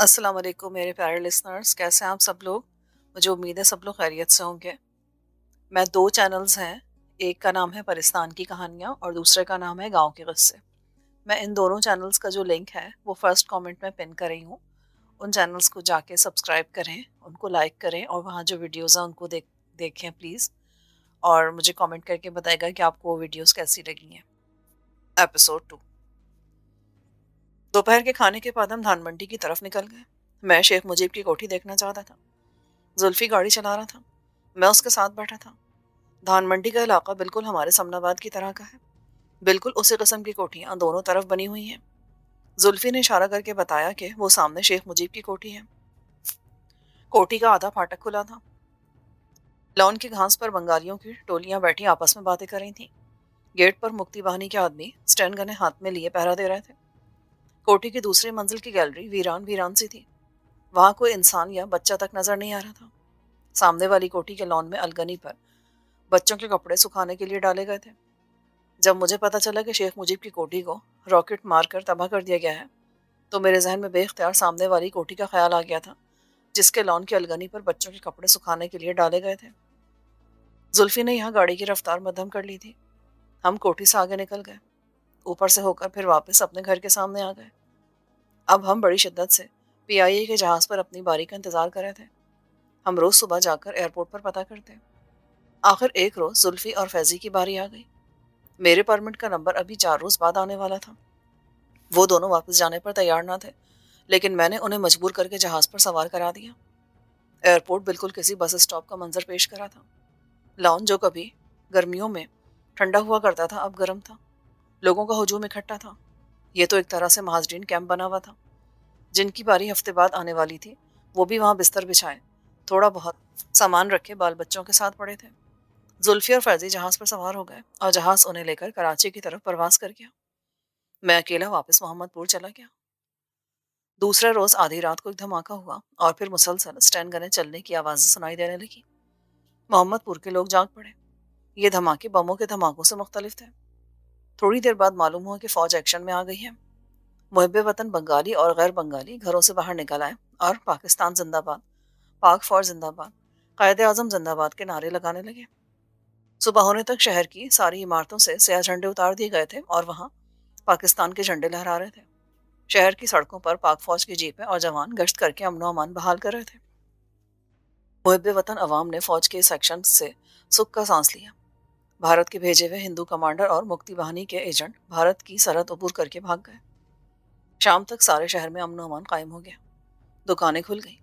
अस्सलाम वालेकुम मेरे प्यारे लिसनर्स, कैसे हैं आप सब लोग। मुझे उम्मीद है सब लोग खैरियत से होंगे। मैं दो चैनल्स हैं, एक का नाम है पाकिस्तान की कहानियाँ और दूसरे का नाम है गांव के किस्से। मैं इन दोनों चैनल्स का जो लिंक है वो फर्स्ट कमेंट में पिन कर रही हूँ। उन चैनल्स को जाके सब्सक्राइब करें, उनको लाइक करें और वहाँ जो वीडियोज़ हैं उनको देखें प्लीज़। और मुझे कमेंट करके बताएगा कि आपको वो वीडियोज़ कैसी लगी हैं। एपिसोड 2। दोपहर के खाने के बाद हम धान मंडी की तरफ निकल गए। मैं शेख मुजीब की कोठी देखना चाहता था। जुल्फी गाड़ी चला रहा था, मैं उसके साथ बैठा था। धान मंडी का इलाका बिल्कुल हमारे समनाबाद की तरह का है। बिल्कुल उसी किस्म की कोठियां दोनों तरफ बनी हुई हैं। जुल्फी ने इशारा करके बताया कि वो सामने शेख मुजीब की कोठी है। कोठी का आधा फाटक खुला था। लॉन की घास पर बंगालियों की टोलियां बैठी आपस में बातें कर रही थीं। गेट पर मुक्ति वाहिनी के आदमी स्टैंड गने हाथ में लिए पहरा दे रहे थे। कोठी की दूसरी मंजिल की गैलरी वीरान वीरान सी थी। वहां कोई इंसान या बच्चा तक नजर नहीं आ रहा था। सामने वाली कोठी के लॉन में अलगनी पर बच्चों के कपड़े सुखाने के लिए डाले गए थे। जब मुझे पता चला कि शेख मुजीब की कोठी को रॉकेट मारकर तबाह कर दिया गया है, तो मेरे जहन में बेख्तियार सामने वाली कोठी का ख्याल आ गया था, जिसके लॉन की अलगनी पर बच्चों के कपड़े सुखाने के लिए डाले गए थे। जुल्फी ने यहाँ गाड़ी की रफ्तार मध्यम कर ली थी। हम कोठी से आगे निकल गए, ऊपर से होकर फिर वापस अपने घर के सामने आ गए। अब हम बड़ी शिद्दत से PIA के जहाज पर अपनी बारी का इंतजार कर रहे थे। हम रोज सुबह जाकर एयरपोर्ट पर पता करते। आखिर एक रोज जुल्फी और फैजी की बारी आ गई। मेरे परमिट का नंबर अभी 4 रोज बाद आने वाला था। वो दोनों वापस जाने पर तैयार ना थे, लेकिन मैंने उन्हें मजबूर करके जहाज पर सवार करा दिया। एयरपोर्ट बिल्कुल किसी बस स्टॉप का मंजर पेश करा था। लॉन जो कभी गर्मियों में ठंडा हुआ करता था अब गर्म था। लोगों का हुजूम इकट्ठा था। ये तो एक तरह से महाजरीन कैंप बना हुआ था। जिनकी बारी हफ्ते बाद आने वाली थी, वो भी वहां बिस्तर बिछाए, थोड़ा बहुत सामान रखे बाल बच्चों के साथ पड़े थे। जुल्फी और फैजी जहाज पर सवार हो गए और जहाज उन्हें लेकर कराची की तरफ प्रवास कर गया। मैं अकेला वापस मोहम्मदपुर चला गया। दूसरे रोज आधी रात को एक धमाका हुआ और फिर मुसलसल स्टैंड गने चलने की आवाजें सुनाई देने लगी। मोहम्मदपुर के लोग जाग पड़े। ये धमाके बमों के धमाकों से मुख्तलिफ थे। थोड़ी देर बाद मालूम हुआ कि फौज एक्शन में आ गई है। मुहब्बे वतन बंगाली और गैर बंगाली घरों से बाहर निकल आए और पाकिस्तान जिंदाबाद, पाक फौज जिंदाबाद, कायदे आजम जिंदाबाद के नारे लगाने लगे। सुबह होने तक शहर की सारी इमारतों से स्याह झंडे उतार दिए गए थे और वहां पाकिस्तान के झंडे लहरा रहे थे। शहर की सड़कों पर पाक फौज की जीपें और जवान गश्त करके अमनो अमान बहाल कर रहे थे। मुहब्बे वतन अवाम ने फौज के सेक्शन से सुख का सांस लिया। भारत के भेजे हुए हिंदू कमांडर और मुक्ति वाहिनी के एजेंट भारत की सरहद अबूर करके भाग गए। शाम तक सारे शहर में अमनो अमान कायम हो गया। दुकानें खुल गई,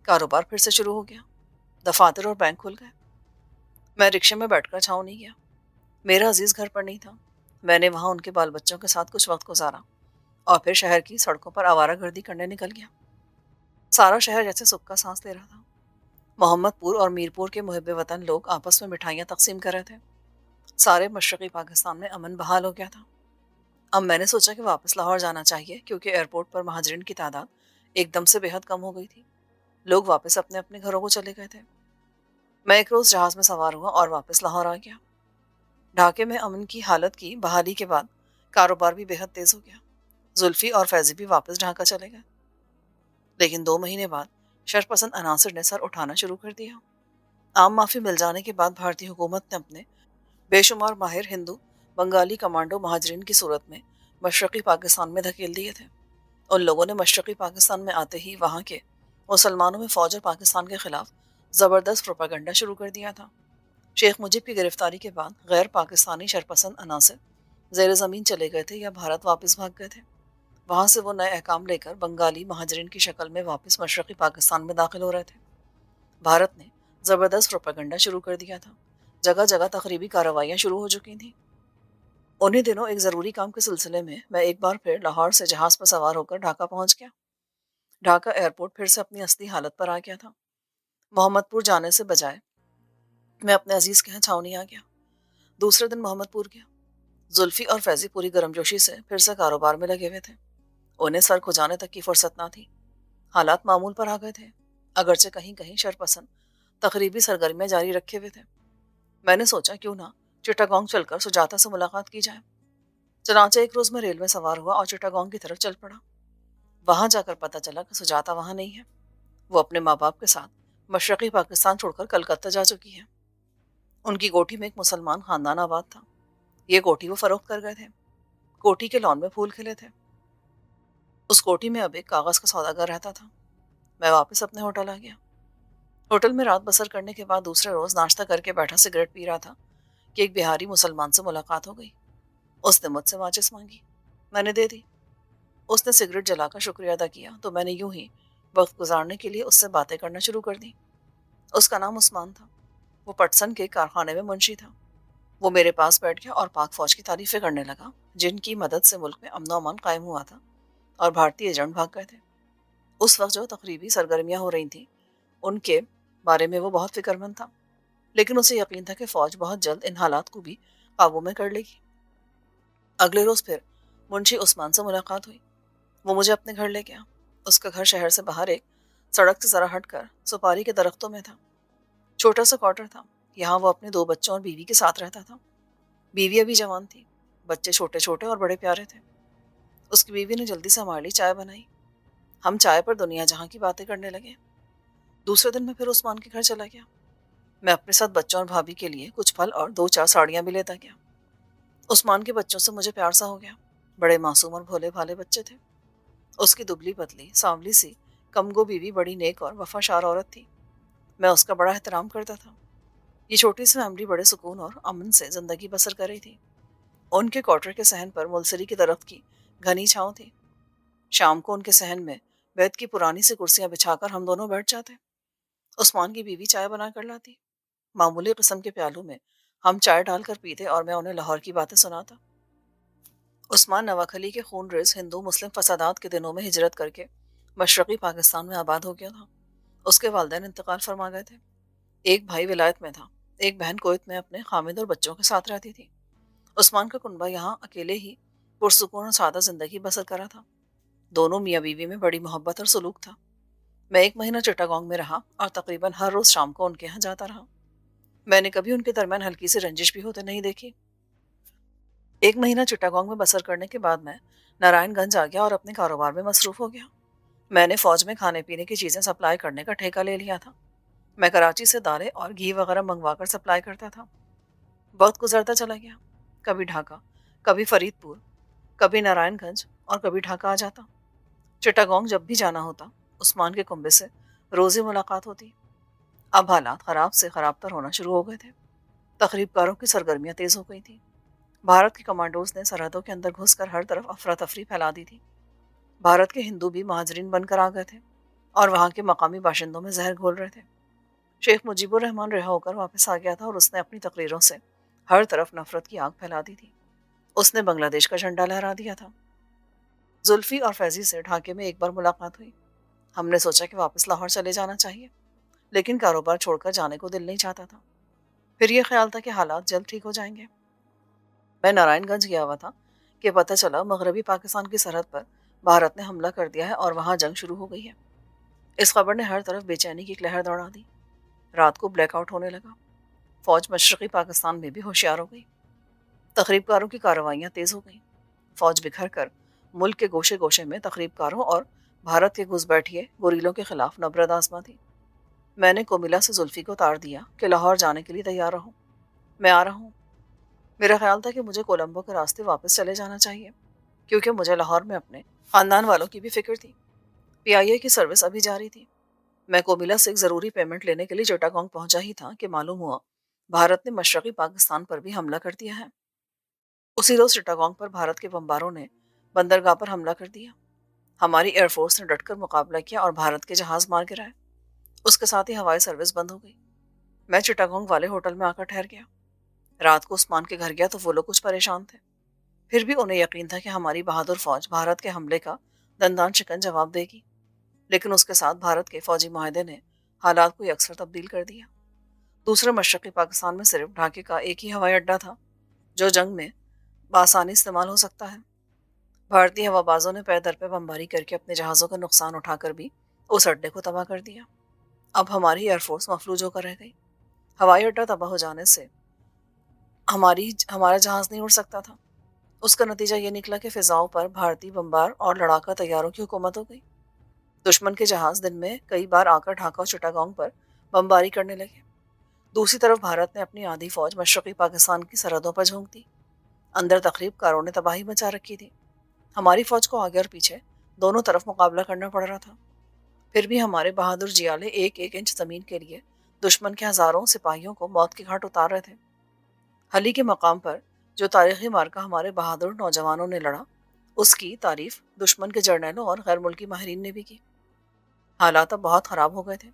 कारोबार फिर से शुरू हो गया, दफातर और बैंक खुल गए। मैं रिक्शे में बैठकर छावनी गया। मेरा अजीज घर पर नहीं था। मैंने वहां उनके बाल बच्चों के साथ कुछ वक्त गुजारा और फिर शहर की सड़कों पर आवारागर्दी करने निकल गया। सारा शहर जैसे सुख का सांस ले रहा था। मोहम्मदपुर और मीरपुर के मुहब्बे वतन लोग आपस में मिठाइयाँ तकसीम कर रहे थे। सारे मशरक़ी पाकिस्तान में अमन बहाल हो गया था। अब मैंने सोचा कि वापस लाहौर जाना चाहिए, क्योंकि एयरपोर्ट पर महाजरीन की तादाद एकदम से बेहद कम हो गई थी। लोग वापस अपने अपने घरों को चले गए थे। मैं एक रोज जहाज में सवार हुआ और वापस लाहौर आ गया। ढाके में अमन की हालत की बहाली के बाद कारोबार भी बेहद तेज हो गया। जुल्फी और फैजी भी वापस ढाका चले गए। लेकिन 2 महीने बाद शरपसंद अनासर ने सर उठाना शुरू कर दिया। आम माफी मिल जाने के बाद भारतीय हुकूमत ने अपने बेशुमार माहिर हिंदू बंगाली कमांडो महाजरीन की सूरत में मशरक़ी पाकिस्तान में धकेल दिए थे। उन लोगों ने मशरक़ी पाकिस्तान में आते ही वहाँ के मुसलमानों में फौज और पाकिस्तान के खिलाफ ज़बरदस्त प्रोपागंडा शुरू कर दिया था। शेख मुजीब की गिरफ्तारी के बाद गैर पाकिस्तानी शरपसंद अनासर जेर ज़मीन चले गए थे या भारत वापस भाग गए थे। वहाँ से वो नए अहकाम लेकर बंगाली महाजरीन की शक्ल में वापस मशरक़ी पाकिस्तान में दाखिल हो रहे थे। भारत ने ज़बरदस्त प्रोपागंडा शुरू कर दिया था। जगह जगह तकरीबी कार्रवाइयाँ शुरू हो चुकी थीं। उन्हीं दिनों एक ज़रूरी काम के सिलसिले में मैं एक बार फिर लाहौर से जहाज़ पर सवार होकर ढाका पहुँच गया। ढाका एयरपोर्ट फिर से अपनी असली हालत पर आ गया था। मोहम्मदपुर जाने से बजाय मैं अपने अजीज़ के यहाँ छावनी आ गया। दूसरे दिन मोहम्मदपुर गया। जुल्फी और फैजी पूरी गर्मजोशी से फिर से कारोबार में लगे हुए थे। उन्हें सर खुजाने तक की फुर्सत ना थी। हालात मामूल पर आ गए थे, अगरचे कहीं कहीं शरपसंद तकरीबी सरगर्मियाँ जारी रखे हुए थे। मैंने सोचा क्यों ना चिटागोंग चलकर सुजाता से मुलाकात की जाए। चनाचे एक रोज मैं रेल में सवार हुआ और चिटागोंग की तरफ चल पड़ा। वहां जाकर पता चला कि सुजाता वहां नहीं है। वो अपने माँ बाप के साथ मशरकी पाकिस्तान छोड़कर कलकत्ता जा चुकी है। उनकी कोठी में एक मुसलमान खानदान आबाद था। ये कोठी वो फरोख्त कर गए थे। कोठी के लॉन में फूल खिले थे। उस कोठी में अब एक कागज का सौदागर रहता था। मैं वापस अपने होटल आ गया। होटल में रात बसर करने के बाद दूसरे रोज नाश्ता करके बैठा सिगरेट पी रहा था कि एक बिहारी मुसलमान से मुलाकात हो गई। उसने मुझसे माचिस मांगी। मैंने दे दी। उसने सिगरेट जलाकर शुक्रिया अदा किया तो मैंने यूं ही वक्त गुजारने के लिए उससे बातें करना शुरू कर दी। उसका नाम उस्मान था। वो पटसन के कारखाने में मुंशी था। वो मेरे पास बैठ गया और पाक फौज की तारीफें करने लगा, जिनकी मदद से मुल्क में अमन अमान कायम हुआ था और भारतीय एजेंट भाग गए थे। उस वक्त जो तकरीबी सरगर्मियां हो रही थीं, उनके बारे में वो बहुत फिक्रमंद था, लेकिन उसे यकीन था कि फौज बहुत जल्द इन हालात को भी काबू में कर लेगी। अगले रोज फिर मुंशी उस्मान से मुलाकात हुई। वो मुझे अपने घर ले गया। उसका घर शहर से बाहर एक सड़क से जरा हटकर सुपारी के दरख्तों में था। छोटा सा क्वार्टर था। यहाँ वो अपने 2 बच्चों और बीवी के साथ रहता था। बीवी अभी जवान थी। बच्चे छोटे छोटे और बड़े प्यारे थे। उसकी बीवी ने जल्दी से हमारे लिए चाय बनाई। हम चाय पर दुनिया जहाँ की बातें करने लगे। दूसरे दिन मैं फिर उस्मान के घर चला गया। मैं अपने साथ बच्चों और भाभी के लिए कुछ फल और 2-4 साड़ियाँ भी लेता गया। उस्मान के बच्चों से मुझे प्यार सा हो गया। बड़े मासूम और भोले भाले बच्चे थे। उसकी दुबली पतली सांवली सी कमगो बीवी बड़ी नेक और वफादार औरत थी। मैं उसका बड़ा एहतराम करता था। ये छोटी सी फैमिली बड़े सुकून और अमन से जिंदगी बसर कर रही थी। उनके क्वार्टर के सहन पर मुलसरी के दरख्त की घनी छांव थी। शाम को उनके सहन में बैत की पुरानी सी कुर्सियां बिछाकर हम दोनों बैठ जाते। उस्मान की बीवी चाय बना कर लाती। मामूली किस्म के प्यालों में हम चाय डालकर पीते और मैं उन्हें लाहौर की बातें सुनाता। उस्मान नवाखली के खून रेज हिंदू मुस्लिम फसादात के दिनों में हिजरत करके मशरकी पाकिस्तान में आबाद हो गया था। उसके वालिदैन इंतकाल फरमा गए थे। एक भाई विलायत में था। एक बहन कुवैत में अपने खामिद और बच्चों के साथ रहती थी। उस्मान का कुनबा यहाँ अकेले ही पुरसुकून और सादा जिंदगी बसर करा था। दोनों मियाँ बीवी में बड़ी मोहब्बत और सलूक था। मैं 1 महीना चिटागोंग में रहा और तकरीबन हर रोज शाम को उनके यहाँ जाता रहा। मैंने कभी उनके दरमियान हल्की सी रंजिश भी होते नहीं देखी। 1 महीना चिटागोंग में बसर करने के बाद मैं नारायणगंज आ गया और अपने कारोबार में मसरूफ हो गया। मैंने फौज में खाने पीने की चीजें सप्लाई करने का ठेका ले लिया था। मैं कराची से दालें और घी वगैरह मंगवा कर सप्लाई करता था। वक्त गुजरता चला गया। कभी ढाका, कभी फरीदपुर, कभी नारायणगंज और कभी ढाका आ जाता। चिटागोंग जब भी जाना होता, उस्मान के कुंबे से रोज़ी मुलाकात होती। अब हालात खराब से खराब तर होना शुरू हो गए थे। तखरीबकारों की सरगर्मियां तेज हो गई थी। भारत के कमांडोज ने सरहदों के अंदर घुसकर हर तरफ अफरा तफरी फैला दी थी। भारत के हिंदू भी महाजरीन बनकर आ गए थे और वहाँ के मकामी बाशिंदों में जहर घोल रहे थे। शेख मुजीबुर रहमान रिहा होकर वापस आ गया था और उसने अपनी तकरीरों से हर तरफ नफरत की आग फैला दी थी। उसने बांग्लादेश का झंडा लहरा दिया था। जुल्फी और फैजी से ढाके में एक बार मुलाकात हुई। हमने सोचा कि वापस लाहौर चले जाना चाहिए, लेकिन कारोबार छोड़कर जाने को दिल नहीं चाहता था। फिर यह ख्याल था कि हालात जल्द ठीक हो जाएंगे। मैं नारायणगंज गया हुआ था कि पता चला मगरबी पाकिस्तान की सरहद पर भारत ने हमला कर दिया है और वहां जंग शुरू हो गई है। इस खबर ने हर तरफ बेचैनी की एक लहर दौड़ा दी। रात को ब्लैकआउट होने लगा। फौज मशरकी पाकिस्तान में भी होशियार हो गई। तखरीबकारों की कार्रवाइयाँ तेज हो गईं। फौज बिखर कर मुल्क के गोशे गोशे में तखरीबकारों और भारत के घुसपैठिए गुरीलों के खिलाफ नबरद आजमा थी। मैंने कोमिला से जुल्फी को तार दिया कि लाहौर जाने के लिए तैयार रहो, मैं आ रहा हूँ। मेरा ख्याल था कि मुझे कोलंबो के रास्ते वापस चले जाना चाहिए, क्योंकि मुझे लाहौर में अपने खानदान वालों की भी फिक्र थी। पीआईए की सर्विस अभी जारी थी। मैं कोमिला से एक ज़रूरी पेमेंट लेने के लिए चिटागोंग पहुंचा ही था कि मालूम हुआ भारत ने मशरकी पाकिस्तान पर भी हमला कर दिया है। उसी रोज चिटागोंग पर भारत के बम्बारों ने बंदरगाह पर हमला कर दिया। हमारी एयरफोर्स ने डटकर मुकाबला किया और भारत के जहाज मार गिराए। उसके साथ ही हवाई सर्विस बंद हो गई। मैं चिटागोंग वाले होटल में आकर ठहर गया। रात को उस्मान के घर गया तो वो लोग कुछ परेशान थे। फिर भी उन्हें यकीन था कि हमारी बहादुर फौज भारत के हमले का दंदान शिकन जवाब देगी। लेकिन उसके साथ भारत के फौजी माहिदे ने हालात को अक्सर तब्दील कर दिया। दूसरे मशरकी पाकिस्तान में सिर्फ ढाके का एक ही हवाई अड्डा था जो जंग में बआसानी इस्तेमाल हो सकता है। भारतीय हवाबाजों ने पैदल पे बमबारी करके अपने जहाज़ों का नुकसान उठाकर भी उस अड्डे को तबाह कर दिया। अब हमारी एयरफोर्स मफलूज होकर रह गई। हवाई अड्डा तबाह हो जाने से हमारा जहाज़ नहीं उड़ सकता था। اس کا نتیجہ یہ نکلا کہ فضاؤں پر بھارتی بمبار اور لڑاکا طیاروں کی حکومت ہو گئی۔ دشمن کے جہاز دن میں کئی بار آ کر ڈھاکہ اور چٹاگانگ پر بمباری کرنے لگے۔ دوسری طرف بھارت نے اپنی آدھی فوج مشرقی پاکستان کی سرحدوں پر جھونک دی۔ اندر تقریب کاروں نے تباہی مچا رکھی تھی۔ ہماری فوج کو آگے اور پیچھے دونوں طرف مقابلہ کرنا پڑ رہا تھا۔ پھر بھی ہمارے بہادر جیالے ایک ایک انچ زمین کے لیے دشمن کے ہزاروں سپاہیوں کو موت کے گھاٹ اتار رہے تھے۔ حلی کے مقام پر جو تاریخی مارکہ ہمارے بہادر نوجوانوں نے لڑا، اس کی تعریف دشمن کے جرنیلوں اور غیر ملکی ماہرین نے بھی کی۔ حالات اب بہت خراب ہو گئے تھے۔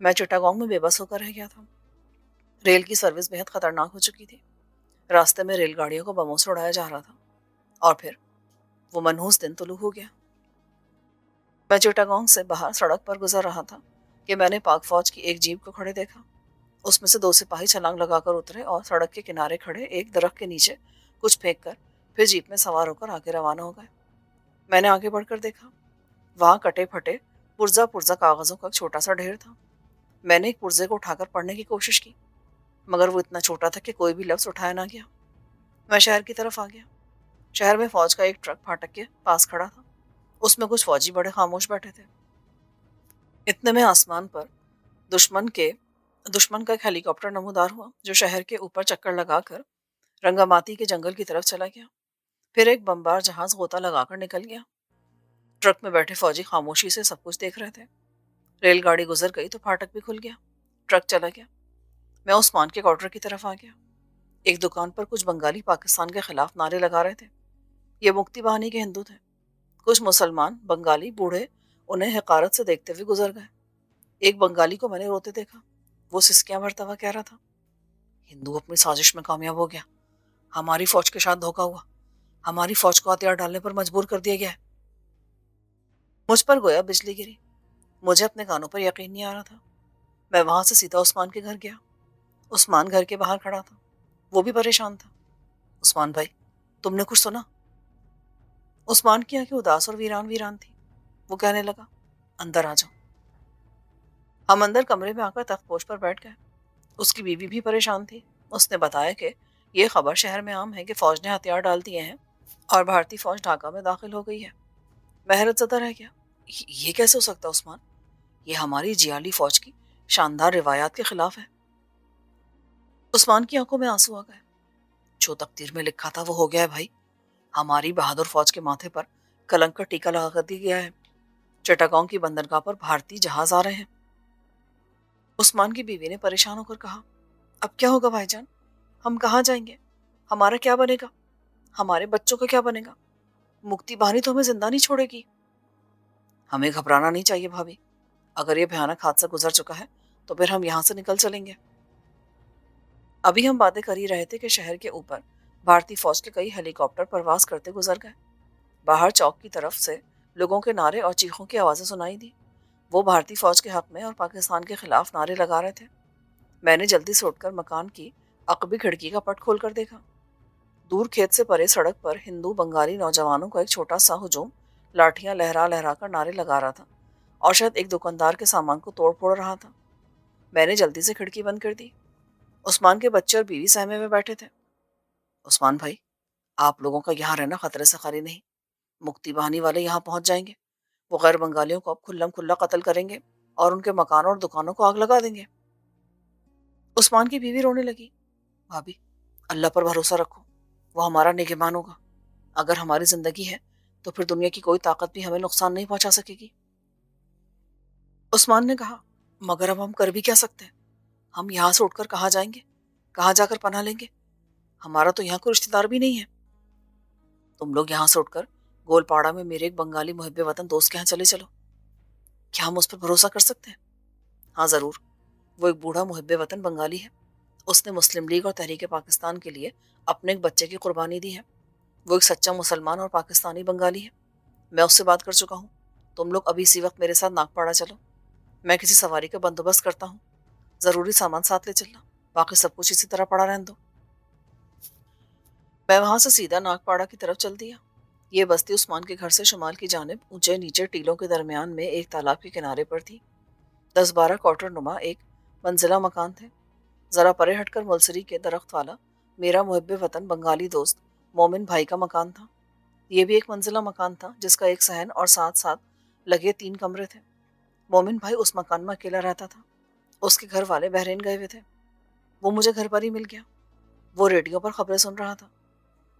میں چٹاگانگ میں بے بس ہو کر رہ گیا تھا۔ ریل کی سروس بہت خطرناک ہو چکی تھی۔ راستے میں ریل گاڑیوں کو بموں سے اڑایا جا رہا تھا۔ اور پھر وہ منحوس دن طلوع ہو گیا۔ میں چٹاگانگ سے باہر سڑک پر گزر رہا تھا کہ میں نے پاک فوج کی ایک جیپ کو کھڑے دیکھا۔ اس میں سے 2 سپاہی چھلانگ لگا کر اترے اور سڑک کے کنارے کھڑے ایک درخت کے نیچے کچھ پھینک کر پھر جیپ میں سوار ہو کر آگے روانہ ہو گئے۔ میں نے آگے بڑھ کر دیکھا، وہاں کٹے پھٹے پرزا پرزا کاغذوں کا ایک چھوٹا سا ڈھیر تھا۔ میں نے ایک پرزے کو اٹھا کر پڑھنے کی کوشش کی، مگر وہ اتنا چھوٹا تھا کہ کوئی بھی لفظ اٹھایا نہ گیا۔ میں شہر کی طرف آ گیا۔ شہر میں فوج کا ایک ٹرک پھاٹک کے پاس کھڑا تھا۔ اس میں کچھ فوجی بڑے خاموش بیٹھے تھے۔ اتنے میں آسمان پر دشمن کا ایک ہیلی کاپٹر نمودار ہوا جو شہر کے اوپر چکر لگا کر رنگاماتی کے جنگل کی طرف چلا گیا۔ پھر ایک بمبار جہاز غوطہ لگا کر نکل گیا۔ ٹرک میں بیٹھے فوجی خاموشی سے سب کچھ دیکھ رہے تھے۔ ریل گاڑی گزر گئی تو پھاٹک بھی کھل گیا۔ ٹرک چلا گیا۔ میں عثمان کے کوارٹر کی طرف آ گیا۔ ایک دکان پر کچھ بنگالی پاکستان کے خلاف نعرے لگا رہے تھے۔ یہ مکتی بہانے کے ہندو تھے۔ کچھ مسلمان بنگالی بوڑھے انہیں حقارت سے دیکھتے ہوئے گزر گئے۔ ایک بنگالی کو میں نے روتے دیکھا۔ وہ سسکیاں بھرتا ہوا کہہ رہا تھا، ہندو اپنی سازش میں کامیاب ہو گیا، ہماری فوج کے ساتھ دھوکا ہوا، ہماری فوج کو ہتھیار ڈالنے پر مجبور کر دیا گیا ہے۔ مجھ پر گویا بجلی گری۔ مجھے اپنے کانوں پر یقین نہیں آ رہا تھا۔ میں وہاں سے سیدھا عثمان کے گھر گیا۔ عثمان گھر کے باہر کھڑا تھا۔ وہ بھی پریشان تھا۔ عثمان بھائی، تم نے کچھ سنا؟ عثمان کی آنکھیں اداس اور ویران ویران تھی۔ وہ کہنے لگا، اندر آ جاؤ۔ ہم اندر کمرے میں آ کر تخت پوش پر بیٹھ گئے۔ اس کی بیوی بھی پریشان تھی۔ اس نے بتایا کہ یہ خبر شہر میں عام ہے کہ فوج نے ہتھیار ڈال دیے ہیں اور بھارتی فوج ڈھاکہ میں داخل ہو گئی ہے۔ میں حیرت زدہ رہ گیا۔ یہ کیسے ہو سکتا عثمان؟ یہ ہماری جیالی فوج کی شاندار روایات کے خلاف ہے۔ عثمان کی آنکھوں میں آنسو آ گئے۔ جو تقدیر میں لکھا تھا وہ ہو گیا ہے بھائی۔ ہماری بہادر فوج کے ماتھے پر کلنک کا ٹیکا لگا کر دیا گیا ہے۔ چٹاگانگ کی بندرگاہ پر بھارتی جہاز آ رہے ہیں۔ عثمان کی بیوی نے پریشان ہو کر کہا، اب کیا ہوگا بھائی جان؟ ہم کہاں جائیں گے؟ ہمارا کیا بنے گا؟ ہمارے بچوں کا کیا بنے گا؟ مکتی بہانی تو ہمیں زندہ نہیں چھوڑے گی۔ ہمیں گھبرانا نہیں چاہیے بھابھی۔ اگر یہ بھیانک حادثہ گزر چکا ہے تو پھر ہم یہاں سے نکل چلیں گے۔ ابھی ہم باتیں کر ہی رہے تھے کہ شہر کے اوپر بھارتی فوج کے کئی ہیلی کاپٹر پرواز کرتے گزر گئے۔ باہر چوک کی طرف سے لوگوں کے نعرے اور چیخوں کی آوازیں سنائی دی۔ وہ بھارتی فوج کے حق میں اور پاکستان کے خلاف نعرے لگا رہے تھے۔ میں نے جلدی سے اٹھ کر مکان کی عقبی کھڑکی کا پٹ کھول کر دیکھا۔ دور کھیت سے پرے سڑک پر ہندو بنگالی نوجوانوں کا ایک چھوٹا سا ہجوم لاٹھیاں لہرا لہرا کر نعرے لگا رہا تھا اور شاید ایک دکاندار کے سامان کو توڑ پھوڑ رہا تھا۔ میں نے جلدی سے کھڑکی بند کر دی۔ عثمان کے بچے اور بیوی سہمے میں بیٹھے تھے۔ عثمان بھائی، آپ لوگوں کا یہاں رہنا خطرے سے خالی نہیں۔ مکتی بہانی والے یہاں پہنچ جائیں گے۔ وہ غیر بنگالیوں کو اب کھلم کھلا قتل کریں گے اور ان کے مکانوں اور دکانوں کو آگ لگا دیں گے۔ عثمان کی بیوی رونے لگی، بھابھی اللہ پر بھروسہ رکھو، وہ ہمارا نگہبان ہوگا۔ اگر ہماری زندگی ہے تو پھر دنیا کی کوئی طاقت بھی ہمیں نقصان نہیں پہنچا سکے گی۔ عثمان نے کہا، مگر اب ہم کر بھی کیا سکتے ہیں؟ ہم یہاں سے اٹھ کر کہاں جائیں گے؟ کہاں جا کر پناہ لیں گے؟ ہمارا تو یہاں کوئی رشتہ دار بھی نہیں ہے۔ تم لوگ یہاں سے اٹھ کر گول پاڑا میں میرے ایک بنگالی محب وطن دوست کے یہاں چلے چلو۔ کیا ہم اس پر بھروسہ کر سکتے ہیں؟ ہاں ضرور۔ وہ ایک بوڑھا محب وطن بنگالی ہے۔ اس نے مسلم لیگ اور تحریک پاکستان کے لیے اپنے ایک بچے کی قربانی دی ہے۔ وہ ایک سچا مسلمان اور پاکستانی بنگالی ہے۔ میں اس سے بات کر چکا ہوں۔ تم لوگ ابھی اسی وقت میرے ساتھ ناگپاڑا چلو۔ میں کسی سواری کا بندوبست کرتا ہوں۔ ضروری سامان ساتھ لے چلنا، باقی سب کچھ اسی طرح پڑا رہنے دو۔ میں وہاں سے سیدھا ناگپاڑا کی طرف چل دیا۔ یہ بستی عثمان کے گھر سے شمال کی جانب اونچے نیچے ٹیلوں کے درمیان میں ایک تالاب کے کنارے پر تھی۔ 10-12 کوارٹر نما ایک منزلہ مکان تھے۔ ذرا پرے ہٹ کر ملسری کے درخت والا میرا محب وطن بنگالی دوست मोमिन भाई का मकान था। ये भी एक मंजिला मकान था जिसका एक सहन और साथ साथ लगे 3 कमरे थे। मोमिन भाई उस मकान में अकेला रहता था। उसके घर वाले बहरीन गए हुए थे। वो मुझे घर पर ही मिल गया। वो रेडियो पर खबरें सुन रहा था।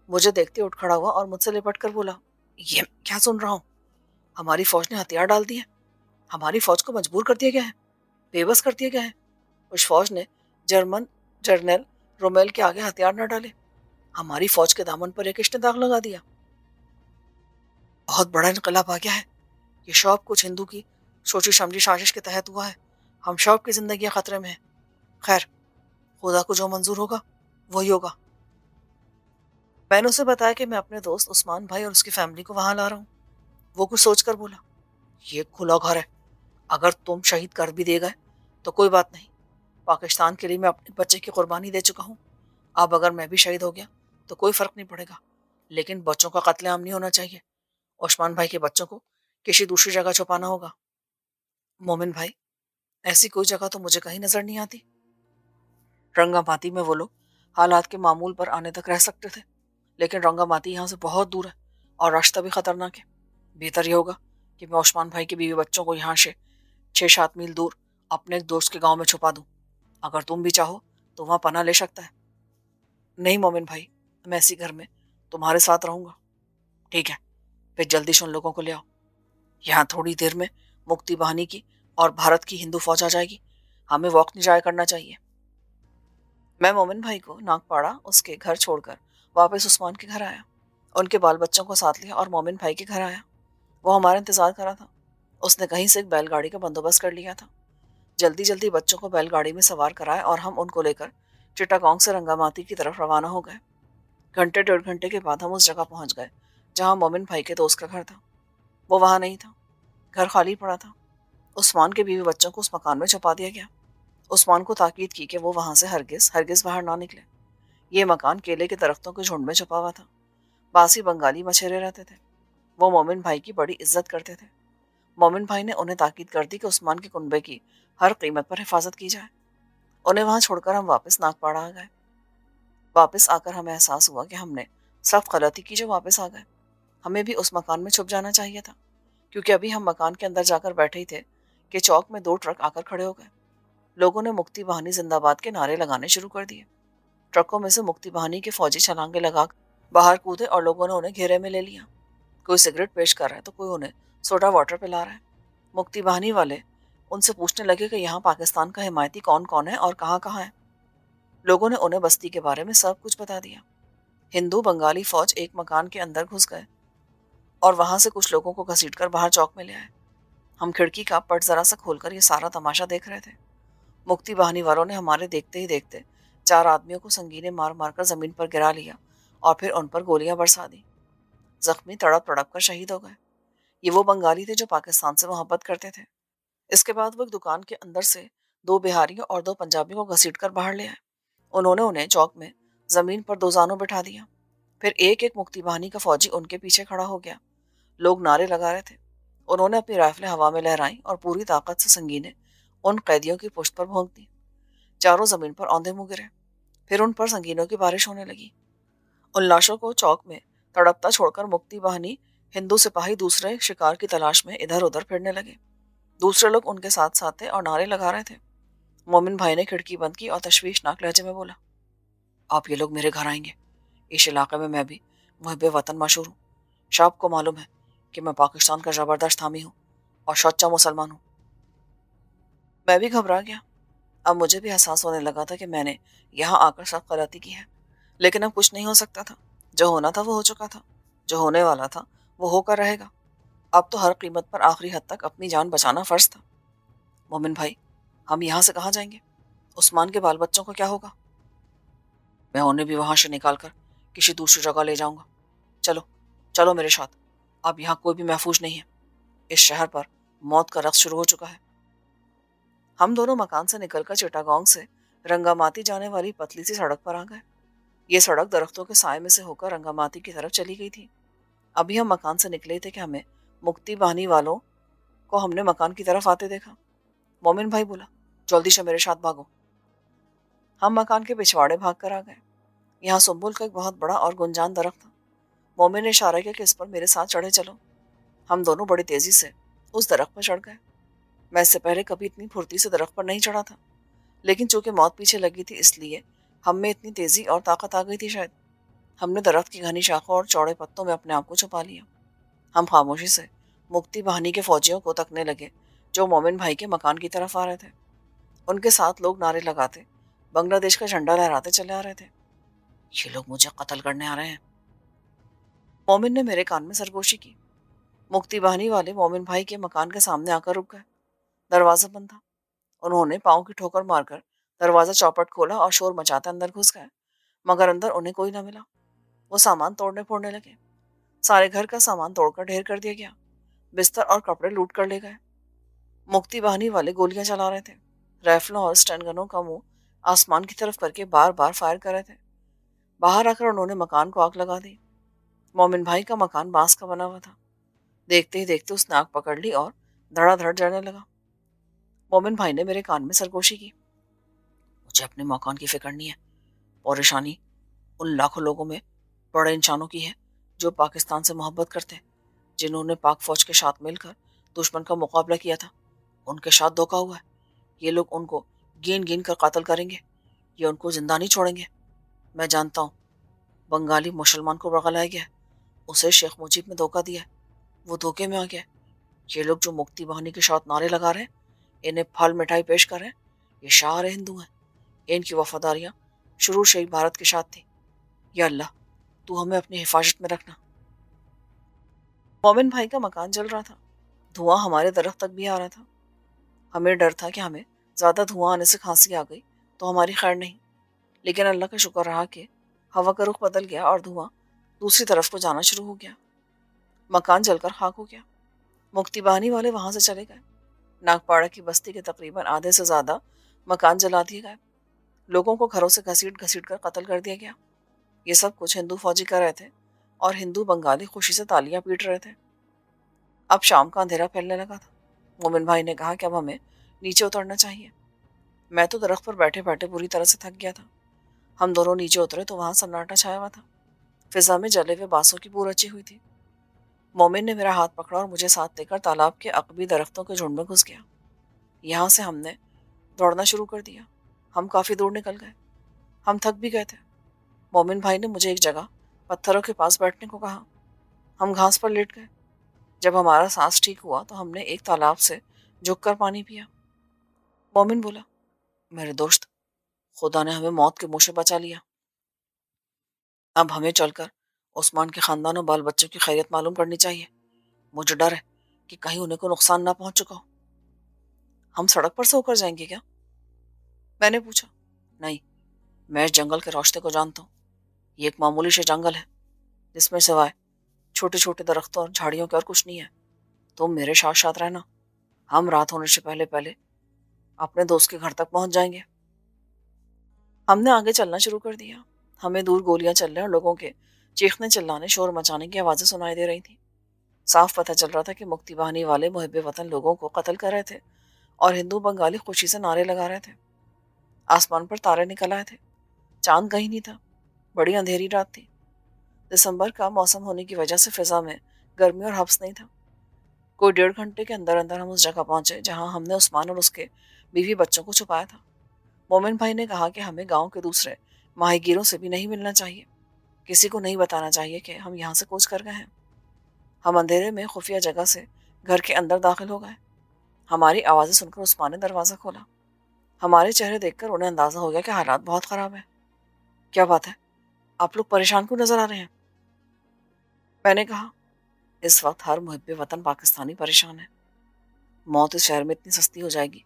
मुझे देखते उठ खड़ा हुआ और मुझसे लिपट कर बोला, ये क्या सुन रहा हूँ? हमारी फौज ने हथियार डाल दिए। हमारी फौज को मजबूर कर दिया गया है, बेबस कर दिया गया है। उस फौज ने जर्मन जर्नल रोमेल के आगे हथियार न डाले, हमारी फौज के दामन पर एक किसने दाग लगा दिया। बहुत बड़ा इनकलाब आ गया है। ये सब कुछ हिंदू की सोची समझी साजिश के तहत हुआ है। हम सब की जिंदगी खतरे में है। खैर, खुदा को जो मंजूर होगा वही होगा। मैंने उसे बताया कि मैं अपने दोस्त उस्मान भाई और उसकी फैमिली को वहां ला रहा हूँ। वो कुछ सोचकर बोला, ये खुला घर है, अगर तुम शहीद कर भी दे गए तो कोई बात नहीं। पाकिस्तान के लिए मैं अपने बच्चे की कुर्बानी दे चुका हूँ। अब अगर मैं भी शहीद हो गया तो कोई फर्क नहीं पड़ेगा, लेकिन बच्चों का कत्लेआम नहीं होना चाहिए। उस्मान भाई के बच्चों को किसी दूसरी जगह छुपाना होगा। मोमिन भाई, ऐसी कोई जगह तो मुझे कहीं नजर नहीं आती। रंगामाती में वो लोग हालात के मामूल पर आने तक रह सकते थे, लेकिन रंगामाती यहाँ से बहुत दूर है और रास्ता भी खतरनाक है। बेहतर ये होगा कि मैं उस्मान भाई के बीवी बच्चों को यहाँ से 6-7 मील दूर अपने एक दोस्त के गांव में छुपा दूं। अगर तुम भी चाहो तो वहां पनाह ले सकता है। नहीं मोमिन भाई, मैं इसी घर में तुम्हारे साथ रहूंगा। ठीक है, फिर जल्दी से उन लोगों को ले आओ। यहाँ थोड़ी देर में मुक्ति बहानी की और भारत की हिंदू फौज आ जाएगी। हमें वॉक नहीं जाया करना चाहिए। मैं मोमिन भाई को नागपाड़ा उसके घर छोड़कर वापस उस्मान के घर आया। उनके बाल बच्चों को साथ लिया और मोमिन भाई के घर आया। वो हमारा इंतजार कर रहा था। उसने कहीं से एक बैलगाड़ी का बंदोबस्त कर लिया था। जल्दी जल्दी बच्चों को बैलगाड़ी में सवार कराए और हम उनको लेकर चिटागोंग से रंगामाती की तरफ रवाना हो गए। घंटे 1.5 घंटे के बाद हम उस जगह पहुंच गए जहां मोमिन भाई के दोस्त का घर था। वो वहां नहीं था। घर खाली पड़ा था। उस्मान के बीवी बच्चों को उस मकान में छुपा दिया गया। उस्मान को ताकीद की कि वो वहां से हरगिज हरगिज बाहर ना निकले। ये मकान केले के दरख्तों के झुंड में छुपा हुआ था। बासी बंगाली मछेरे रहते थे। वो मोमिन भाई की बड़ी इज्जत करते थे। मोमिन भाई ने उन्हें ताकीद कर दी कि उस्मान के कुनबे की हर कीमत पर हिफाजत की जाए। उन्हें वहां छोड़कर हम वापस नागपाड़ा आ गए। वापस आकर हमें एहसास हुआ कि हमने सख्त गलती की जो वापस आ गए। हमें भी उस मकान में छुप जाना चाहिए था, क्योंकि अभी हम मकान के अंदर जाकर बैठे ही थे कि चौक में 2 ट्रक आकर खड़े हो गए। लोगों ने मुक्ति बहानी जिंदाबाद के नारे लगाने शुरू कर दिए। ट्रकों में से मुक्ति बहानी के फौजी छलांगे लगा बाहर कूदे और लोगों ने उन्हें घेरे में ले लिया। कोई सिगरेट पेश कर रहा है तो कोई उन्हें सोडा वाटर पिला रहा है। मुक्ति बहानी वाले उनसे पूछने लगे कि यहाँ पाकिस्तान का हिमायती कौन कौन है और कहाँ कहाँ है। लोगों ने उन्हें बस्ती के बारे में सब कुछ बता दिया। हिंदू बंगाली फौज एक मकान के अंदर घुस गए और वहां से कुछ लोगों को घसीटकर बाहर चौक में ले आए। हम खिड़की का पट जरा सा खोलकर ये सारा तमाशा देख रहे थे। मुक्ति बहानी वालों ने हमारे देखते ही देखते 4 आदमियों को संगीने मार मार कर जमीन पर गिरा लिया और फिर उन पर गोलियां बरसा दी। जख्मी तड़प तड़प कर शहीद हो गए। ये वो बंगाली थे जो पाकिस्तान से मोहब्बत करते थे। इसके बाद वो एक दुकान के अंदर से 2 बिहारियों और 2 पंजाबियों को घसीट कर बाहर ले आए। उन्होंने उन्हें चौक में जमीन पर 2 जानों बिठा दिया। फिर एक एक मुक्ति बहानी का फौजी उनके पीछे खड़ा हो गया। लोग नारे लगा रहे थे। उन्होंने अपनी राइफलें हवा में लहराई और पूरी ताकत से संगीने उन कैदियों की पुश्त पर भोंक दी। चारों जमीन पर औंधे मुंह गिरे। फिर उन पर संगीनों की बारिश होने लगी। उन लाशों को चौक में तड़पता छोड़कर मुक्ति बहानी हिंदू सिपाही दूसरे शिकार की तलाश में इधर उधर फिरने लगे। दूसरे लोग उनके साथ साथ थे और नारे लगा रहे थे। मोमिन भाई ने खिड़की बंद की और तशवीशनाक लहजे में बोला, आप ये लोग मेरे घर आएंगे। इस इलाके में मैं भी मुहब्बे वतन मशहूर हूँ। शाह को मालूम है कि मैं पाकिस्तान का जबरदस्त हामी हूँ और सच्चा मुसलमान हूँ। मैं भी घबरा गया। अब मुझे भी एहसास होने लगा था कि मैंने यहाँ आकर सख्त गलती की है, लेकिन अब कुछ नहीं हो सकता था। जो होना था वो हो चुका था। जो होने वाला था वो होकर रहेगा। अब तो हर कीमत पर आखिरी हद तक अपनी जान बचाना फर्ज था। मोमिन भाई, हम यहाँ से कहाँ जाएंगे? उस्मान के बाल बच्चों को क्या होगा? मैं उन्हें भी वहां से निकाल कर किसी दूसरी जगह ले जाऊंगा। चलो चलो मेरे साथ। अब यहाँ कोई भी महफूज नहीं है। इस शहर पर मौत का रक्स शुरू हो चुका है। हम दोनों मकान से निकलकर चिटागोंग से रंगामाती जाने वाली पतली सी सड़क पर आ गए। ये सड़क दरख्तों के साय में से होकर रंगामाती की तरफ चली गई थी। अभी हम मकान से निकले थे कि हमें मुक्ति बहानी वालों को हमने मकान की तरफ आते देखा। मोमिन भाई बोला, जल्दी से मेरे साथ भागो। हम मकान के पिछवाड़े भाग कर आ गए। यहाँ सुम्बुल का एक बहुत बड़ा और गुंजान दरख्त था। मोमिन ने इशारा किया कि इस पर मेरे साथ चढ़े चलो। हम दोनों बड़ी तेजी से उस दरख्त पर चढ़ गए। मैं इससे पहले कभी इतनी फुर्ती से दरख्त पर नहीं चढ़ा था, लेकिन चूंकि मौत पीछे लगी थी इसलिए हम में इतनी तेजी और ताकत आ गई थी शायद। हमने दरख्त की घनी शाखों और चौड़े पत्तों में अपने आप को छुपा लिया। हम खामोशी से मुक्ति बहानी के फौजियों को तकने लगे जो मोमिन भाई के मकान की तरफ आ रहे थे। उनके साथ लोग नारे लगाते, बांग्लादेश का झंडा लहराते चले आ रहे थे। ये लोग मुझे कत्ल करने आ रहे हैं। मोमिन ने मेरे कान में सरगोशी की। मुक्ति बहानी वाले मोमिन भाई के मकान के सामने आकर रुक गए। दरवाजा बंद था। उन्होंने पाँव की ठोकर मारकर दरवाजा चौपट खोला और शोर मचाते अंदर घुस गए, मगर अंदर उन्हें कोई न मिला। वो सामान तोड़ने फोड़ने लगे। सारे घर का सामान तोड़कर ढेर कर दिया गया। बिस्तर और कपड़े लूट कर ले गए। मुक्ति बहानी वाले गोलियां चला रहे थे। राइफलों और स्टन गनों का मुंह आसमान की तरफ करके बार बार फायर कर रहे थे। बाहर आकर उन्होंने मकान को आग लगा दी। मोमिन भाई का मकान बांस का बना हुआ था। देखते ही देखते उसने आग पकड़ ली और धड़ाधड़ जलने लगा। मोमिन भाई ने मेरे कान में सरगोशी की। मुझे अपने मकान की फिक्र नहीं है। परेशानी उन लाखों लोगों में बड़े इंसानों की है जो पाकिस्तान से मोहब्बत करते हैं, जिन्होंने पाक फौज के साथ मिलकर दुश्मन का मुकाबला किया था। उनके साथ धोखा हुआ है। ये लोग उनको गिन गिन कर कत्ल करेंगे। ये उनको जिंदा नहीं छोड़ेंगे। मैं जानता हूँ बंगाली मुसलमान को बगलाया गया है। उसे शेख मुजीब ने धोखा दिया है। वो धोखे में आ गया है। ये लोग जो मुक्ति बहानी के साथ नारे लगा रहे हैं, इन्हें फल मिठाई पेश कर रहे हैं, ये शार हिंदू हैं। इनकी वफादारियां शुरू से ही भारत के साथ थी। या अल्लाह, तू हमें अपनी हिफाजत में रखना। मोमिन भाई का मकान जल रहा था। धुआं हमारे दरख्त तक भी आ रहा था। हमें डर था कि हमें ज्यादा धुआं आने से खांसी आ गई तो हमारी खैर नहीं, लेकिन अल्लाह का शुक्र रहा कि हवा का रुख बदल गया और धुआं दूसरी तरफ को जाना शुरू हो गया। मकान जलकर खाक हो गया। मुक्ति बहानी वाले वहां से चले गए। नागपाड़ा की बस्ती के तकरीबन आधे से ज्यादा मकान जला दिए गए। लोगों को घरों से घसीट घसीट कर कत्ल कर दिया गया। ये सब कुछ हिंदू फौजी कर रहे थे और हिंदू बंगाली खुशी से तालियां पीट रहे थे। अब शाम का अंधेरा फैलने लगा था। मोमिन भाई ने कहा कि अब हमें नीचे उतरना चाहिए। मैं तो दरख्त पर बैठे बैठे बुरी तरह से थक गया था। हम दोनों नीचे उतरे तो वहां सन्नाटा छाया हुआ था। फिजा में जले हुए बांसों की बू रची हुई थी। मोमिन ने मेरा हाथ पकड़ा और मुझे साथ लेकर तालाब के अकबी दरख्तों के झुंड में घुस गया। यहाँ से हमने दौड़ना शुरू कर दिया। हम काफी दूर निकल गए। हम थक भी गए थे। मोमिन भाई ने मुझे एक जगह पत्थरों के पास बैठने को कहा। हम घास पर लेट गए। जब हमारा सांस ठीक हुआ तो हमने एक तालाब से झुककर पानी पिया। मोमिन बोला, मेरे दोस्त, खुदा ने हमें मौत के मुंह से बचा लिया। अब हमें चलकर उस्मान के खानदान और बाल बच्चों की खैरियत मालूम करनी चाहिए। मुझे डर है कि कहीं उन्हें को नुकसान ना पहुंच चुका हो। हम सड़क पर से होकर जाएंगे क्या? मैंने पूछा। नहीं, मैं इस जंगल के रास्ते को जानता हूँ। ये एक मामूली से जंगल है जिसमें सिवाय छोटे छोटे दरख्तों और झाड़ियों के और कुछ नहीं है। तुम मेरे साथ साथ रहना। हम रात होने से पहले पहले अपने दोस्त के घर तक पहुंच जाएंगे। हमने आगे चलना शुरू कर दिया। हमें दूर गोलियां चलने और लोगों के चीखने चिल्लाने शोर मचाने की आवाजें सुनाई दे रही थी। साफ पता चल रहा था कि मुक्ति बहानी वाले मुहिब वतन लोगों को कत्ल कर रहे थे और हिंदू बंगाली खुशी से नारे लगा रहे थे। आसमान पर तारे निकल आए थे। चांद कहीं नहीं था। बड़ी अंधेरी रात थी। दिसंबर का मौसम होने की वजह से फिजा में गर्मी और हब्स नहीं था। कोई 1.5 घंटे के अंदर अंदर हम उस जगह पहुंचे जहां हमने उस्मान और उसके बीवी बच्चों को छुपाया था। मोमिन भाई ने कहा कि हमें गांव के दूसरे माहीगीरों से भी नहीं मिलना चाहिए। किसी को नहीं बताना चाहिए कि हम यहाँ से कूच कर गए हैं। हम अंधेरे में खुफिया जगह से घर के अंदर दाखिल हो गए। हमारी आवाज़ें सुनकर उस्मान ने दरवाज़ा खोला। हमारे चेहरे देखकर उन्हें अंदाजा हो गया कि हालात बहुत ख़राब है। क्या बात है, आप लोग परेशान क्यों नजर आ रहे हैं? मैंने कहा, इस वक्त हर मुहिब्बे वतन पाकिस्तानी परेशान है। मौत इस शहर में इतनी सस्ती हो जाएगी,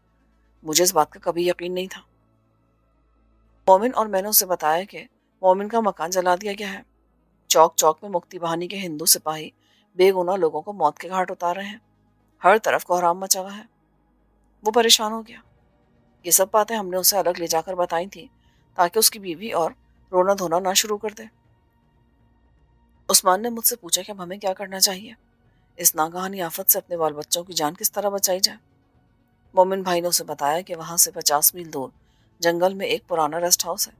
मुझे इस बात का कभी यकीन नहीं था। मोमिन और मैंने उसे बताया कि मोमिन का मकान जला दिया गया है। चौक चौक में मुक्ति बहानी के हिंदू सिपाही बेगुनाह लोगों को मौत के घाट उतार रहे हैं। हर तरफ कोहराम मचा हुआ है। वो परेशान हो गया। ये सब बातें हमने उसे अलग ले जाकर बताई थी ताकि उसकी बीवी और रोना धोना ना शुरू कर दे। उस्मान ने मुझसे पूछा कि अब हमें क्या करना चाहिए। इस नागहानी आफत से अपने बाल बच्चों की जान किस तरह बचाई जाए। मोमिन भाई ने उसे बताया कि वहां से 50 मील दूर जंगल में एक पुराना रेस्ट हाउस है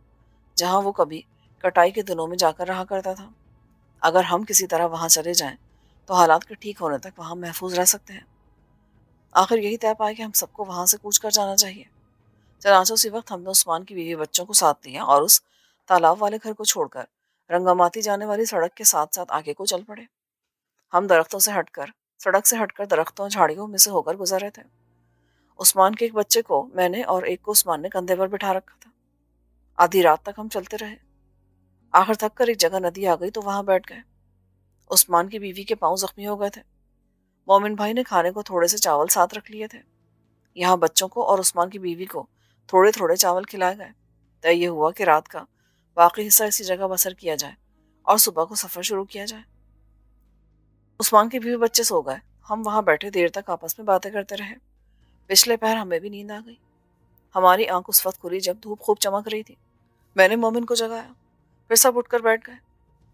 जहां वो कभी کٹائی کے دنوں میں جا کر رہا کرتا تھا۔ اگر ہم کسی طرح وہاں چلے جائیں تو حالات کے ٹھیک ہونے تک وہاں محفوظ رہ سکتے ہیں۔ آخر یہی طے پایا کہ ہم سب کو وہاں سے کوچ کر جانا چاہیے۔ چنانچہ اسی وقت ہم نے عثمان کی بیوی بچوں کو ساتھ لیا اور اس تالاب والے گھر کو چھوڑ کر رنگاماتی جانے والی سڑک کے ساتھ ساتھ آگے کو چل پڑے۔ ہم درختوں سے ہٹ کر سڑک سے ہٹ کر درختوں جھاڑیوں میں سے ہو کر گزر رہے تھے۔ عثمان کے ایک بچے کو میں نے اور ایک کو عثمان نے کندھے پر بٹھا رکھا تھا۔ آدھی رات تک ہم چلتے رہے۔ آخر تھک کر ایک جگہ ندی آ گئی تو وہاں بیٹھ گئے۔ عثمان کی بیوی کے پاؤں زخمی ہو گئے تھے۔ مومن بھائی نے کھانے کو تھوڑے سے چاول ساتھ رکھ لیے تھے۔ یہاں بچوں کو اور عثمان کی بیوی کو تھوڑے تھوڑے چاول کھلائے گئے۔ طے یہ ہوا کہ رات کا باقی حصہ اسی جگہ بسر کیا جائے اور صبح کو سفر شروع کیا جائے۔ عثمان کی بیوی بچے سو گئے۔ ہم وہاں بیٹھے دیر تک آپس میں باتیں کرتے رہے۔ پچھلے پہر ہمیں بھی نیند آ گئی۔ ہماری آنکھ اس وقت کھلی جب دھوپ خوب چمک رہی تھی۔ میں نے مومن کو جگایا، پھر سب اٹھ کر بیٹھ گئے۔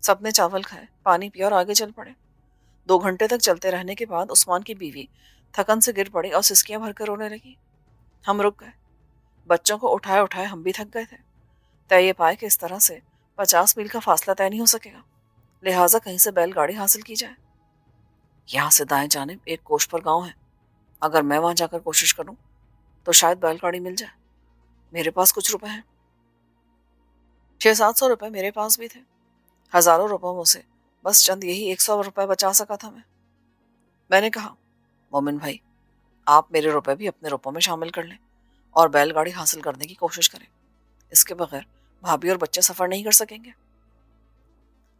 سب نے چاول کھائے، پانی پیا اور آگے چل پڑے۔ 2 گھنٹے تک چلتے رہنے کے بعد عثمان کی بیوی تھکن سے گر پڑی اور سسکیاں بھر کر رونے لگی۔ ہم رک گئے۔ بچوں کو اٹھائے اٹھائے ہم بھی تھک گئے تھے۔ طے یہ پائے کہ اس طرح سے 50 میل کا فاصلہ طے نہیں ہو سکے گا، لہٰذا کہیں سے بیل گاڑی حاصل کی جائے۔ یہاں سے دائیں جانب ایک کوش پر گاؤں ہے۔ اگر میں وہاں جا کر کوشش کروں تو شاید بیل گاڑی مل جائے۔ میرے پاس کچھ روپے ہیں۔ 600-700 روپے میرے پاس بھی تھے۔ ہزاروں روپوں میں سے بس چند یہی 100 روپے بچا سکا تھا میں نے کہا، مومن بھائی، آپ میرے روپے بھی اپنے روپوں میں شامل کر لیں اور بیل گاڑی حاصل کرنے کی کوشش کریں۔ اس کے بغیر بھابھی اور بچے سفر نہیں کر سکیں گے۔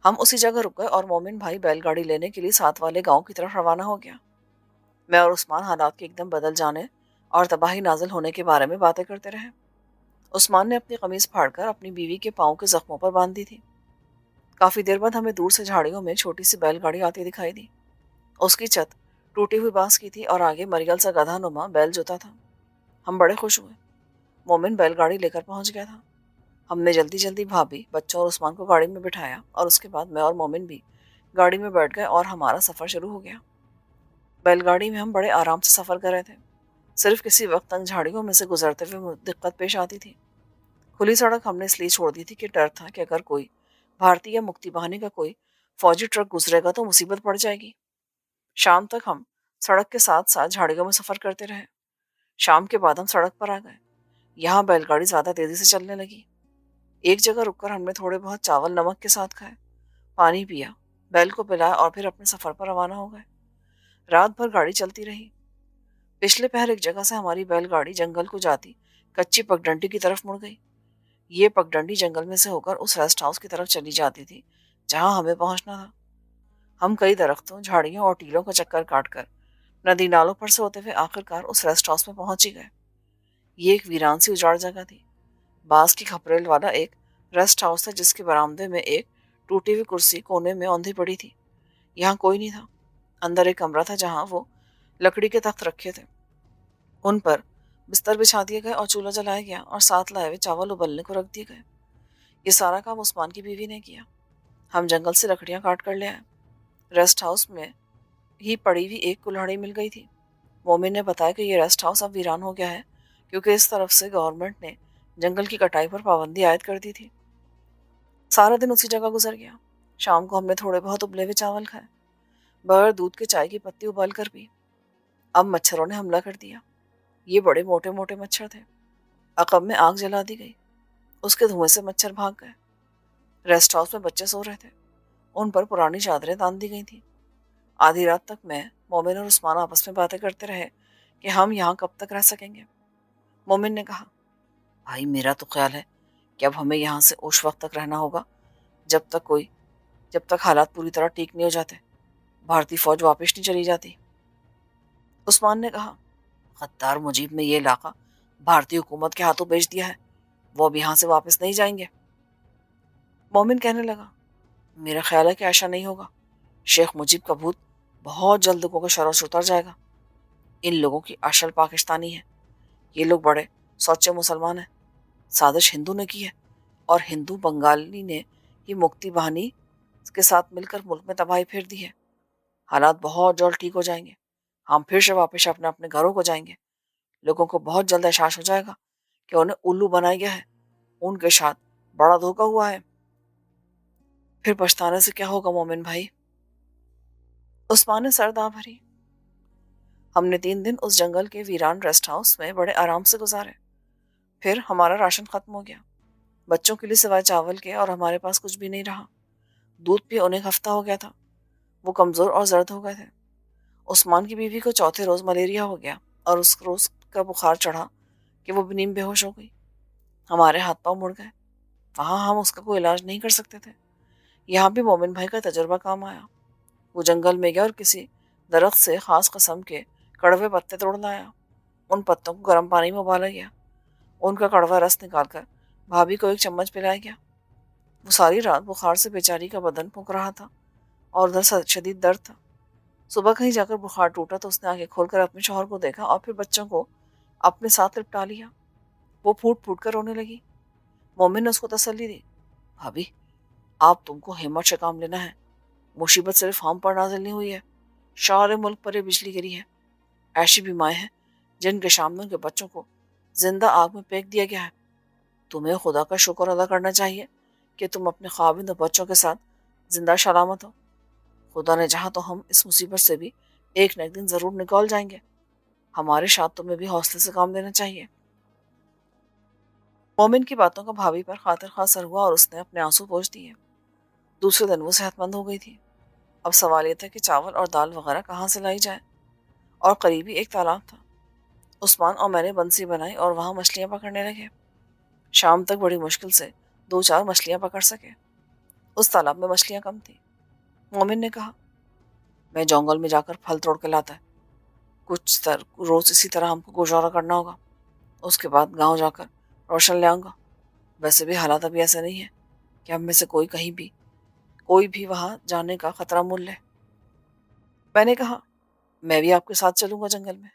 ہم اسی جگہ رک گئے اور مومن بھائی بیل گاڑی لینے کے لیے ساتھ والے گاؤں کی طرف روانہ ہو گیا۔ میں اور عثمان حالات کے ایک دم بدل جانے اور تباہی نازل ہونے کے بارے میں باتیں کرتے رہے۔ عثمان نے اپنی قمیض پھاڑ کر اپنی بیوی کے پاؤں کے زخموں پر باندھ دی تھی۔ کافی دیر بعد ہمیں دور سے جھاڑیوں میں چھوٹی سی بیل گاڑی آتی دکھائی دی۔ اس کی چھت ٹوٹی ہوئی بانس کی تھی اور آگے مریل سا گدھا نما بیل جوتا تھا۔ ہم بڑے خوش ہوئے۔ مومن بیل گاڑی لے کر پہنچ گیا تھا۔ ہم نے جلدی جلدی بھابھی، بچوں اور عثمان کو گاڑی میں بٹھایا اور اس کے بعد میں اور مومن بھی گاڑی میں بیٹھ گئے اور ہمارا سفر شروع ہو گیا۔ بیل گاڑی میں ہم بڑے آرام سے سفر کر رہے تھے۔ صرف کسی وقت تنگ جھاڑیوں میں سے گزرتے ہوئے دقت پیش آتی تھی۔ کھلی سڑک ہم نے اس لیے چھوڑ دی تھی کہ ڈر تھا کہ اگر کوئی بھارتی یا مکتی باہنی کا کوئی فوجی ٹرک گزرے گا تو مصیبت پڑ جائے گی۔ شام تک ہم سڑک کے ساتھ ساتھ جھاڑیوں میں سفر کرتے رہے۔ شام کے بعد ہم سڑک پر آ گئے۔ یہاں بیل گاڑی زیادہ تیزی سے چلنے لگی۔ ایک جگہ رک کر ہم نے تھوڑے بہت چاول نمک کے ساتھ کھائے، پانی پیا، بیل کو پلایا اور پھر اپنے سفر پر روانہ ہو گئے۔ رات بھر گاڑی چلتی رہی۔ پچھلے پہر ایک جگہ سے ہماری بیل گاڑی جنگل کو جاتی کچی پگڈنڈی کی طرف مڑ گئی۔ یہ پگڈنڈی جنگل میں سے ہو کر اس ریسٹ ہاؤس کی طرف چلی جاتی تھی جہاں ہمیں پہنچنا تھا۔ ہم کئی درختوں، جھاڑیوں اور ٹیلوں کا چکر کاٹ کر ندی نالوں پر سے ہوتے ہوئے آخر کار اس ریسٹ ہاؤس میں پہنچ ہی گئے۔ یہ ایک ویران سی اجاڑ جگہ تھی۔ بانس کی کھپریل والا ایک ریسٹ ہاؤس تھا جس کے برآمدے میں ایک ٹوٹی ہوئی کرسی کونے میں اوندھی پڑی تھی۔ یہاں کوئی نہیں تھا۔ اندر ایک کمرہ تھا جہاں وہ لکڑی کے تخت رکھے تھے۔ ان پر بستر بچھا دیے گئے اور چولہا جلایا گیا اور ساتھ لائے ہوئے چاول ابلنے کو رکھ دیے گئے۔ یہ سارا کام عثمان کی بیوی نے کیا۔ ہم جنگل سے لکڑیاں کاٹ کر لے آئے۔ ریسٹ ہاؤس میں ہی پڑی ہوئی ایک کلہاڑی مل گئی تھی۔ مومن نے بتایا کہ یہ ریسٹ ہاؤس اب ویران ہو گیا ہے کیونکہ اس طرف سے گورنمنٹ نے جنگل کی کٹائی پر پابندی عائد کر دی تھی۔ سارا دن اسی جگہ گزر گیا۔ شام کو ہم نے تھوڑے بہت ابلے ہوئے چاول کھائے، بغیر دودھ کے چائے کی پتی ابال کر پی۔ اب مچھروں نے حملہ کر دیا۔ یہ بڑے موٹے موٹے مچھر تھے۔ عقب میں آگ جلا دی گئی، اس کے دھوئیں سے مچھر بھاگ گئے۔ ریسٹ ہاؤس میں بچے سو رہے تھے، ان پر پرانی چادریں تان دی گئی تھیں۔ آدھی رات تک میں، مومن اور عثمان آپس میں باتیں کرتے رہے کہ ہم یہاں کب تک رہ سکیں گے۔ مومن نے کہا، بھائی میرا تو خیال ہے کہ اب ہمیں یہاں سے اس وقت تک رہنا ہوگا جب تک حالات پوری طرح ٹھیک نہیں ہو جاتے، بھارتی فوج واپس نہیں چلی جاتی۔ عثمان نے کہا، غدار مجیب نے یہ علاقہ بھارتی حکومت کے ہاتھوں بیچ دیا ہے، وہ اب یہاں سے واپس نہیں جائیں گے۔ مومن کہنے لگا، میرا خیال ہے کہ ایسا نہیں ہوگا۔ شیخ مجیب کا بھوت بہت جلد لوگوں کے شروں سے اتر جائے گا۔ ان لوگوں کی اصل پاکستانی ہے۔ یہ لوگ بڑے سچے مسلمان ہیں۔ سازش ہندو نے کی ہے اور ہندو بنگالی نے یہ مکتی باہنی کے ساتھ مل کر ملک میں تباہی پھیر دی ہے۔ حالات بہت جلد ٹھیک ہو جائیں گے۔ ہم پھر سے واپس اپنے اپنے گھروں کو جائیں گے۔ لوگوں کو بہت جلد احساس ہو جائے گا کہ انہیں الو بنایا گیا ہے، ان کے ساتھ بڑا دھوکہ ہوا ہے۔ پھر پچھتانے سے کیا ہوگا مومن بھائی؟ عثمان نے سر داں بھری۔ ہم نے 3 دن اس جنگل کے ویران ریسٹ ہاؤس میں بڑے آرام سے گزارے۔ پھر ہمارا راشن ختم ہو گیا، بچوں کے لیے سوائے چاول کے اور ہمارے پاس کچھ بھی نہیں رہا۔ دودھ پی انہیں ہفتہ ہو گیا تھا، وہ کمزور اور زرد ہو گئے تھے۔ عثمان کی بیوی کو چوتھے روز ملیریا ہو گیا اور اس روز کا بخار چڑھا کہ وہ نیم بے ہوش ہو گئی۔ ہمارے ہاتھ پاؤں مڑ گئے، وہاں ہم اس کا کوئی علاج نہیں کر سکتے تھے۔ یہاں بھی مومن بھائی کا تجربہ کام آیا۔ وہ جنگل میں گیا اور کسی درخت سے خاص قسم کے کڑوے پتے توڑ لایا۔ ان پتوں کو گرم پانی میں ابالا گیا، ان کا کڑوا رس نکال کر بھابھی کو ایک چمچ پلایا گیا۔ وہ ساری رات بخار سے بیچاری کا بدن پھونک رہا تھا اور ادھر شدید درد تھا۔ صبح کہیں جا کر بخار ٹوٹا تو اس نے آنکھیں کھول کر اپنے شوہر کو دیکھا اور پھر بچوں کو اپنے ساتھ لپٹا لیا۔ وہ پھوٹ پھوٹ کر رونے لگی۔ مومن نے اس کو تسلی دی، بھابھی آپ تم کو ہمت سے کام لینا ہے، مصیبت صرف ہم پر نازل نہیں ہوئی ہے، سارے ملک پر یہ بجلی گری ہے۔ ایسی بھی مائیں ہیں جن کے سامنے ان کے بچوں کو زندہ آگ میں پھینک دیا گیا ہے۔ تمہیں خدا کا شکر ادا کرنا چاہیے کہ تم اپنے خاوند اور بچوں کے ساتھ زندہ سلامت ہو۔ خدا نے چاہا تو ہم اس مصیبت سے بھی ایک نہ ایک دن ضرور نکال جائیں گے۔ ہمارے ساتھ تمہیں بھی حوصلے سے کام لینا چاہیے۔ مومن کی باتوں کا بھابھی پر خاطر خواہ اثر ہوا اور اس نے اپنے آنسو پوچھ دیے۔ دوسرے دن وہ صحت مند ہو گئی تھی۔ اب سوال یہ تھا کہ چاول اور دال وغیرہ کہاں سے لائی جائے، اور قریبی ایک تالاب تھا۔ عثمان اور میں نے بنسی بنائی اور وہاں مچھلیاں پکڑنے لگے۔ شام تک بڑی مشکل سے 2-4 مچھلیاں پکڑ سکے۔ اس تالاب میں مچھلیاں کم تھیں۔ مومن نے کہا، میں جنگل میں جا کر پھل توڑ کے لاتا ہے، کچھ روز اسی طرح ہم کو گزارا کرنا ہوگا، اس کے بعد گاؤں جا کر روشن لے آؤں گا۔ ویسے بھی حالات ابھی ایسے نہیں ہے کہ ہم میں سے کوئی بھی وہاں جانے کا خطرہ مول لے۔ میں نے کہا، میں بھی آپ کے ساتھ چلوں گا جنگل میں۔